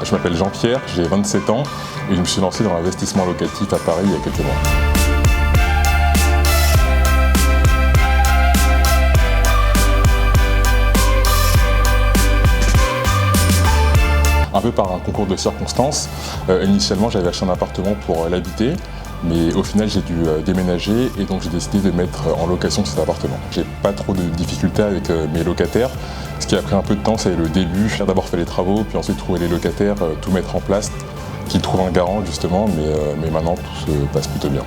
Je m'appelle Jean-Pierre, j'ai 27 ans et je me suis lancé dans l'investissement locatif à Paris il y a quelques mois. Un peu par un concours de circonstances. Initialement, j'avais acheté un appartement pour l'habiter, mais au final, j'ai dû déménager et donc j'ai décidé de mettre en location cet appartement. J'ai pas trop de difficultés avec mes locataires. Ce qui a pris un peu de temps, c'est le début. J'ai d'abord fait les travaux, puis ensuite trouver les locataires, tout mettre en place, qu'ils trouvent un garant justement, mais maintenant tout se passe plutôt bien.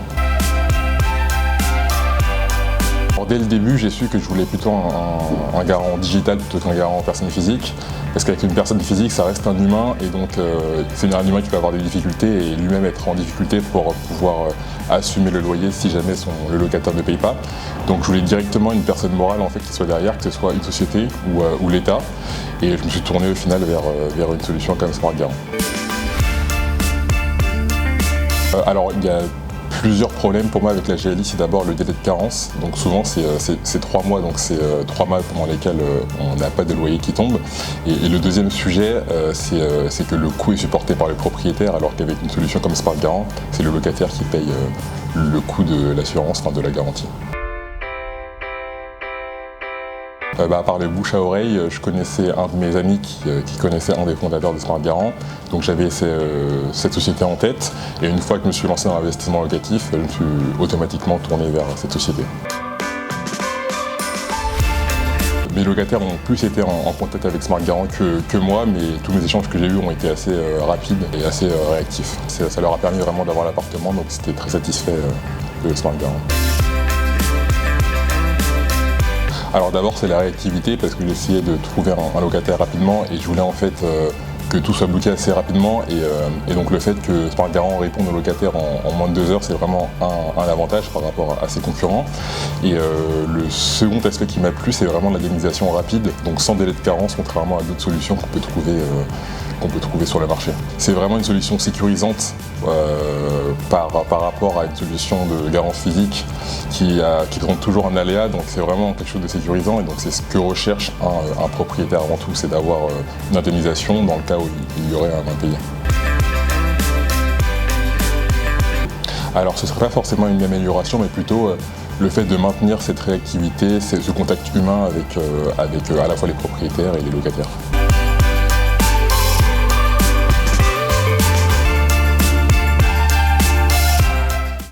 Alors, dès le début, j'ai su que je voulais plutôt un garant digital plutôt qu'un garant personne physique. Parce qu'avec une personne physique, ça reste un humain et donc c'est un humain qui peut avoir des difficultés et lui-même être en difficulté pour pouvoir assumer le loyer si jamais le locataire ne paye pas. Donc je voulais directement une personne morale en fait qui soit derrière, que ce soit une société ou l'État. Et je me suis tourné au final vers une solution comme Smart Garant. Alors il y a plusieurs problèmes pour moi avec la GLI, c'est d'abord le délai de carence. Donc souvent c'est 3 mois, donc c'est 3 mois pendant lesquels on n'a pas de loyer qui tombe. Et le deuxième sujet, c'est que le coût est supporté par le propriétaire, alors qu'avec une solution comme Smart Garant, c'est le locataire qui paye le coût de l'assurance, enfin de la garantie. Par le bouche à oreille, je connaissais un de mes amis qui connaissait un des fondateurs de Smart Garant. Donc j'avais cette société en tête et une fois que je me suis lancé dans l'investissement locatif, je me suis automatiquement tourné vers cette société. Mes locataires ont plus été en contact avec Smart Garant que moi, mais tous mes échanges que j'ai eus ont été assez rapides et assez réactifs. Ça leur a permis vraiment d'avoir l'appartement, donc c'était très satisfait de Smart Garant. Alors d'abord c'est la réactivité parce que j'essayais de trouver un locataire rapidement et je voulais en fait que tout soit booké assez rapidement et donc le fait que Smart Garant réponde aux locataires en moins de 2 heures, c'est vraiment un avantage par rapport à ses concurrents. Et le second aspect qui m'a plu, c'est vraiment l'indemnisation rapide, donc sans délai de carence, contrairement à d'autres solutions qu'on peut trouver sur le marché. C'est vraiment une solution sécurisante par rapport à une solution de garant physique qui présente toujours un aléa, donc c'est vraiment quelque chose de sécurisant et donc c'est ce que recherche un propriétaire avant tout, c'est d'avoir une indemnisation dans le cas où il y aurait un impayé. Alors ce ne serait pas forcément une amélioration, mais plutôt le fait de maintenir cette réactivité, ce contact humain avec à la fois les propriétaires et les locataires.